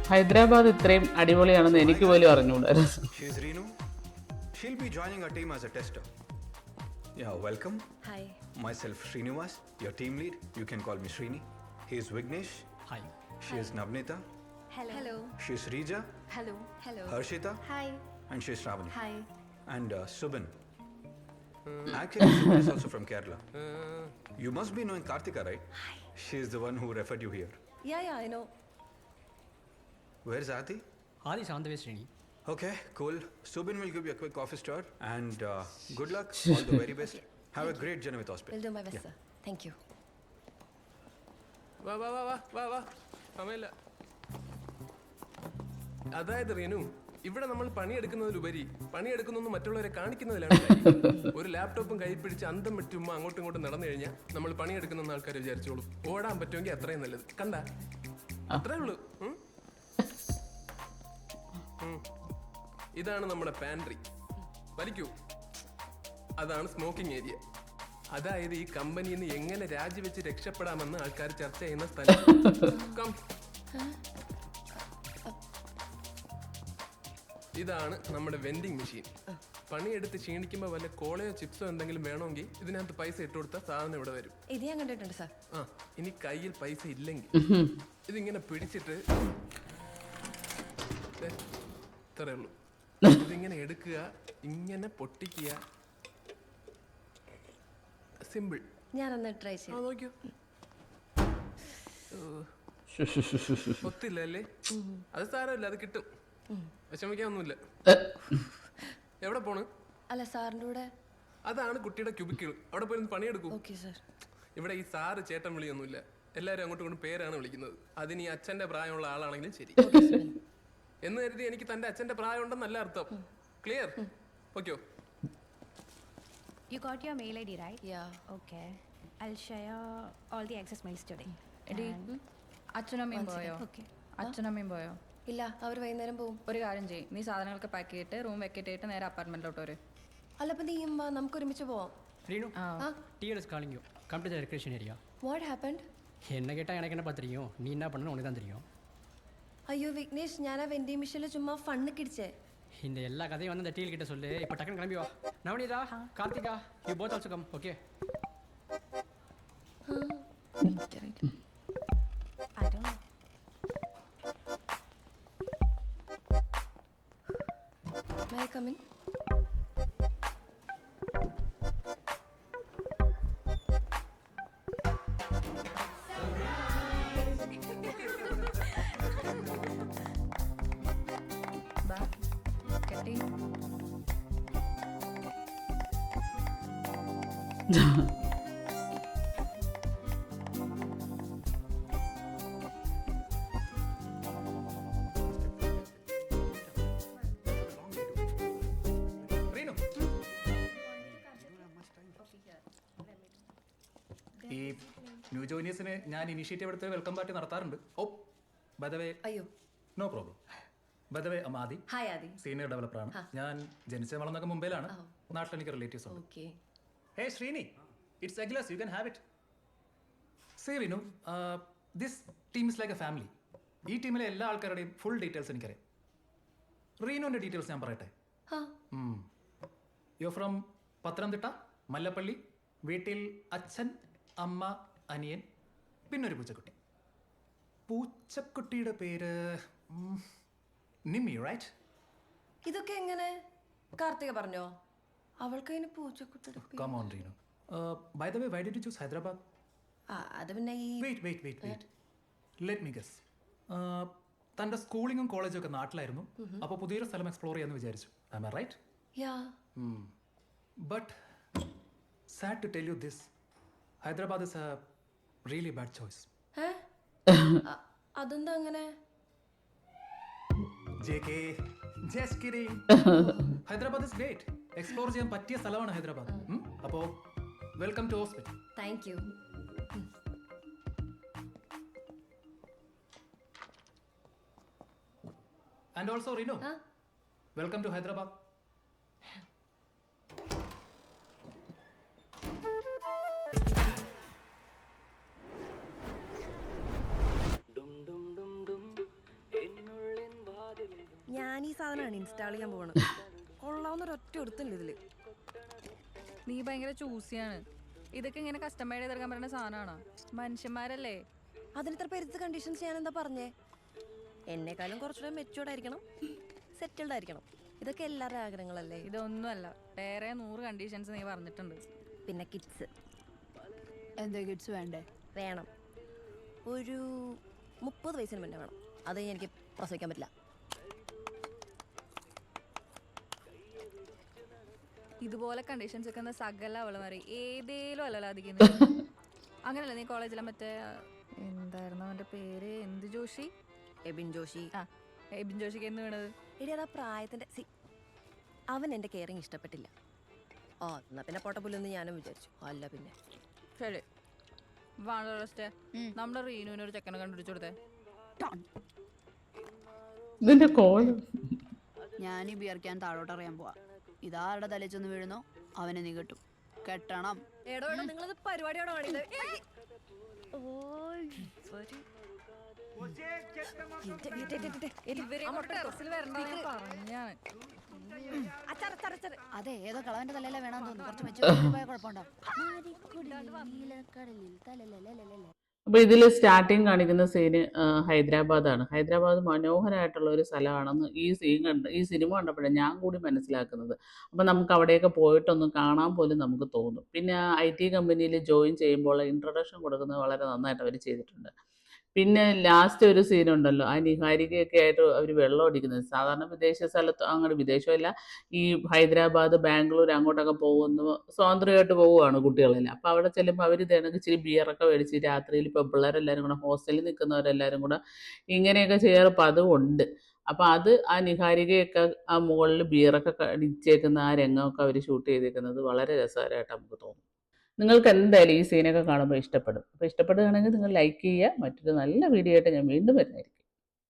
ഹൈദരാബാദ് ഇത്രയും അടിപൊളിയാണെന്ന് എനിക്ക് പോലും അറിഞ്ഞുകൂടായിരുന്നു. She's Reenu. She'll be joining our team as a tester. Yeah, welcome. Hi. Myself Srinivas, your team lead. You can call me Srini. He's Vignesh. Hi. She is Navnita. Hello. She's Rija. Hello. Hello. Harshita. Hi. And she's Shravani. Hi. And Subin. Actually, Subin is also from Kerala. You must be knowing Karthika, right? Hi. She's the one who referred you here. Yeah, I know. Where's Adi? Adi is on the way, Srini. Okay, cool. Subin will give you a quick office tour. And good luck. All the very best. Have a great journey with hospital. Will do my best, sir. Thank you. വാ വാ വാ വാ വാ വാ സമയമില്ല. അതായത് റീനു, ഇവിടെ നമ്മൾ പണിയെടുക്കുന്നതിലുപരി പണിയെടുക്കുന്നു മറ്റുള്ളവരെ കാണിക്കുന്നതിലാണ് കാര്യം. ഒരു ലാപ്ടോപ്പും കൈ പിടിച്ച് അന്തം വിട്ടുമ്പോ അങ്ങോട്ടും ഇങ്ങോട്ടും നടന്നു കഴിഞ്ഞാൽ നമ്മൾ പണിയെടുക്കുന്ന ആൾക്കാർ വിചാരിച്ചോളൂ. ഓടാൻ പറ്റുമെങ്കിൽ അത്രയും നല്ലത്. കണ്ട അത്രേ ഉള്ളൂ. ഇതാണ് നമ്മുടെ പാൻട്രി. വലിക്കൂ. അതാണ് സ്മോക്കിംഗ് ഏരിയ. അതായത് ഈ കമ്പനിയിൽ നിന്ന് എങ്ങനെ രാജിവെച്ച് രക്ഷപ്പെടാമെന്ന് ആൾക്കാർ ചർച്ച ചെയ്യുന്ന സ്ഥലം. Come. ഇതാണ് നമ്മുടെ വെൻഡിങ് മെഷീൻ. പണിയെടുത്ത് ക്ഷീണിക്കുമ്പോൾ വല്ല കോളയോ ചിപ്സോ എന്തെങ്കിലും വേണമെങ്കിൽ ഇതിനകത്ത് പൈസ ഇട്ട് കൊടുത്താൽ സാധനം ഇവിടെ വരും. ഇത് ഞാൻ കണ്ടിട്ടുണ്ട്, സാർ. ആ, ഇനി കയ്യിൽ പൈസ ഇല്ലെങ്കിൽ ഇതിങ്ങനെ പിടിച്ചിട്ട് ഇത്രേ ഉള്ളൂ. ഇതിങ്ങനെ എടുക്കുക, ഇങ്ങനെ പൊട്ടിക്കുക. സിമ്പിൾ. ഞാനൊന്ന് ട്രൈ ചെയ്യാം. നോക്കിയോ, ഒത്തില്ല അല്ലേ? അത് സാരമില്ല, അത് കിട്ടും. വിഷമിക്കാനൊന്നുമില്ല. എവിടെ പോണ്? അല്ല, സാറിൻ്റെ കൂടെ. അതാണ് കുട്ടിയുടെ ക്യൂബിക്കിൾ. അവിടെ പോയി പണിയെടുക്കൂ. Okay sir. ഇവിടെ ഈ സാറ് ചേട്ടൻ വിളിയൊന്നുമില്ല. എല്ലാവരും അങ്ങോട്ടും ഇങ്ങോട്ടും പേരാണ് വിളിക്കുന്നത്. അതിന് ഈ അച്ഛന്റെ പ്രായമുള്ള ആളാണെങ്കിലും ശരി എന്ന് കരുതി എനിക്ക് തന്റെ അച്ഛന്റെ പ്രായം ഉണ്ടെന്നല്ല അർത്ഥം. Clear? ഓക്കെയോ? You got your mail ID, right? Yeah. Okay. I'll share all the access mails today. അച്ഛനമ്മയും പോയോ? Okay. അച്ഛനമ്മയും പോയോ? ഇല്ല, അവർ വൈകുന്നേരം പോവും. ഒരു കാര്യം ചെയ്യും, നീ സാധനങ്ങളൊക്കെ പാക്ക് ചെയ്തിട്ട് റൂം വെക്കേറ്റ് ചെയ്തിട്ട് നേരെ അപ്പാർട്ട്മെന്റിലോട്ട് വരും. അല്ല, അപ്പം നീയും വാ, നമുക്ക് ഒരുമിച്ച് പോവാം. Reenu, TL is calling you. Come to the recreation area. What happened? என்ன கேட்டால் எனக்கு என்ன பார்த்துருக்கோம், நீ என்ன பண்ணணும் உனக்கு தான் தெரியும். അയ്യോ വിഘ്നേഷ്, ഞാൻ ആ വെൻഡിങ് മെഷീനിൽ ചുമ്മാ ഫണ്ണ് കിടിച്ചേ. இந்த எல்லா கதையும் வந்து இந்த டீல் கிட்ட சொல்லு. இப்போ டக்குன்னு கிளம்பி வா. Navanitha, Karthika, you both also come. Okay. I don't know. May I come in? ബാ കെട്ടി. റീനു, ഈ ന്യൂ ജോയിനേഴ്സിന് ഞാൻ ഇനിഷ്യേറ്റീവ് എടുത്ത് വെൽക്കം പാർട്ടി നടത്താറുണ്ട്. ഓ ബൈ ദ വേ, അയ്യോ, no problem. By the way, Adi hi Adi. Senior ഡെവലപ്പറാണ്. ഞാൻ ജനിച്ച വളർന്നൊക്കെ മുംബൈയിലാണ്. നാട്ടിൽ എനിക്ക് റിലേറ്റീവ്സ് ഉണ്ട്. Okay. Hey Sreeni, it's a glass, you can have it. Say Rinu, this team is like a family. ഈ ടീമിലെ എല്ലാ ആൾക്കാരുടെയും ഫുൾ ഡീറ്റെയിൽസ് എനിക്കറിയാം. റീനുവിൻ്റെ ഡീറ്റെയിൽസ് ഞാൻ പറയട്ടെ. You from Pathanamthitta, Mallappally. വീട്ടിൽ അച്ഛൻ, അമ്മ, അനിയൻ, പിന്നൊരു പൂച്ചക്കുട്ടി. പൂച്ചക്കുട്ടിയുടെ പേര് നിമ്മി, റൈറ്റ്? ഇതൊക്കെ എങ്ങനെ കാർത്തിക പറഞ്ഞോ? അവൾക്ക് അതിന് പൂച്ചക്കുട്ടിയുടെ പേര്. Come on, Reenu. By the way, why did you choose Hyderabad? അത് പിന്നെ ഈ Wait. Let me guess. തൻ്റെ സ്കൂളിങ്ങും കോളേജും ഒക്കെ നാട്ടിലായിരുന്നു. അപ്പോൾ പുതിയൊരു സ്ഥലം എക്സ്പ്ലോർ ചെയ്യാമെന്ന് വിചാരിച്ചു. Am I right? Yeah. But sad to tell you this, Hyderabad is a really bad choice. അതെന്താ അങ്ങനെ? JK, just kidding. Hyderabad is great. Explore ചെയ്യാൻ പറ്റിയ സ്ഥലമാണ് ഹൈദരാബാദ്. അപ്പോൾ welcome to hospital. Thank you. And also, Reenu, welcome to Hyderabad. ഡും ഡും ഡും ഡും എന്നോട് ഞാനാണ് ഇൻസ്റ്റാൾ ചെയ്യാൻ പോകണം. കൊള്ളാവുന്ന ഒരൊറ്റ ഒരുത്തുണ്ട് ഇതില്. നീ ഭയങ്കര ചൂസിയാണ്. ഇതൊക്കെ ഇങ്ങനെ കസ്റ്റമൈഡ് ചെയ്തെടുക്കാൻ പറ്റുന്ന സാധനമാണോ? മനുഷ്യന്മാരല്ലേ. അതിനിത്ര പെരുത്ത കണ്ടീഷൻസ് ഞാൻ എന്താ പറഞ്ഞേ? എന്നെക്കാളും കുറച്ചുകൂടെ മെച്ചൂർഡ് ആയിരിക്കണം, സെറ്റിൽഡ് ആയിരിക്കണം. ഇതൊക്കെ എല്ലാവരുടെ ആഗ്രഹങ്ങളല്ലേ. ഇതൊന്നുമല്ല, വേറെ 100 കണ്ടീഷൻസ് നീ പറഞ്ഞിട്ടുണ്ട്. പിന്നെ കിഡ്സ് എന്താ കിഡ്സ് വേണ്ടേ? വേണം. ഒരു 30 വയസ്സിന് മുന്നേ വേണം. അത് എനിക്ക് പ്രസവിക്കാൻ പറ്റില്ല. ഇതുപോലെ കണ്ടീഷൻസ് ഒക്കെ സകല അവളമാറി ഏതേലും അല്ലല്ലാതിരിക്കുന്നത്. അങ്ങനല്ല, നീ കോളേജിലെ മറ്റേ എന്തായിരുന്നു അവന്റെ പേര്, എന്ത് ജോഷി, എബിൻ ജോഷി. ആ എബിൻ ജോഷിക്ക് എന്ന് വീണത്. എടി അതാ പ്രായത്തിന്റെ അവൻ എൻ്റെ കെയറിങ് ഇഷ്ടപ്പെട്ടില്ല. എന്നാ പിന്നെ പൊട്ടപ്പുല്ലെന്ന് ഞാനും വിചാരിച്ചു. അല്ല പിന്നെ ശരി വാണസ്റ്റേ, നമ്മുടെ റീനുവിന് ഒരു ചെക്കനെ കണ്ടുപിടിച്ചു കൊടുത്തേ. ഇതിന്റെ കോലം. ഞാൻ ഈ ബിയർക്കാൻ താഴോട്ട് അറിയാൻ പോവാ. ഇതാരുടെ തലയിൽ ചെന്ന് വീഴുന്നോ അവനെ നീ കെട്ടും. കെട്ടണം. എടോ നിങ്ങളത് പരിപാടിയോടെ കാണിയത്. അതെ, ഏതോ കളവന്റെ തലയിലെ വേണമെന്ന് തോന്നുന്നു. കുറച്ച് മെച്ചൂരിറ്റി പോയ കുഴപ്പമുണ്ടോ? അപ്പോൾ ഇതിൽ സ്റ്റാർട്ടിങ് കാണിക്കുന്ന സീന് ഹൈദരാബാദാണ്. ഹൈദരാബാദ് മനോഹരമായിട്ടുള്ള ഒരു സ്ഥലമാണെന്ന് ഈ സിനിമ കണ്ടപ്പോഴാണ് ഞാൻ കൂടി മനസ്സിലാക്കുന്നത്. അപ്പോൾ നമുക്ക് അവിടെയൊക്കെ പോയിട്ടൊന്ന് കാണാൻ പോലും നമുക്ക് തോന്നും. പിന്നെ IT കമ്പനിയിൽ ജോയിൻ ചെയ്യുമ്പോൾ ഇൻട്രൊഡക്ഷൻ കൊടുക്കുന്നത് വളരെ നന്നായിട്ട് അവർ ചെയ്തിട്ടുണ്ട്. പിന്നെ ലാസ്റ്റ് ഒരു സീനുണ്ടല്ലോ, ആ നിഹാരികയൊക്കെ ആയിട്ട് അവർ വെള്ളം അടിക്കുന്നത്. സാധാരണ വിദേശ സ്ഥലത്ത്, അങ്ങനെ വിദേശമല്ല, ഈ ഹൈദരാബാദ്, ബാംഗ്ലൂർ അങ്ങോട്ടൊക്കെ പോകുന്നു, സ്വാതന്ത്ര്യമായിട്ട് പോവുകയാണ് കുട്ടികളെല്ലാം. അപ്പോൾ അവിടെ ചെല്ലുമ്പോൾ അവർ ഇതേണക്ക് ഇച്ചിരി ബിയറൊക്കെ മേടിച്ച് രാത്രിയിൽ ഇപ്പോൾ പിള്ളേരെല്ലാവരും കൂടെ, ഹോസ്റ്റലിൽ നിൽക്കുന്നവരെല്ലാവരും കൂടെ ഇങ്ങനെയൊക്കെ ചെയ്യാറ് പതിവുണ്ട്. അപ്പോൾ അത് ആ നിഹാരികയൊക്കെ ആ മുകളിൽ ബിയറൊക്കെ അടിച്ചേക്കുന്ന ആ രംഗമൊക്കെ അവർ ഷൂട്ട് ചെയ്തേക്കുന്നത് വളരെ രസകരമായിട്ട് നമുക്ക് തോന്നും. നിങ്ങൾക്ക് എന്തായാലും ഈ സീനൊക്കെ കാണുമ്പോൾ ഇഷ്ടപ്പെടും. അപ്പോൾ ഇഷ്ടപ്പെടുകയാണെങ്കിൽ നിങ്ങൾ ലൈക്ക് ചെയ്യുക. മറ്റൊരു നല്ല വീഡിയോ ആയിട്ട് ഞാൻ വീണ്ടും വരുന്നതായിരിക്കും.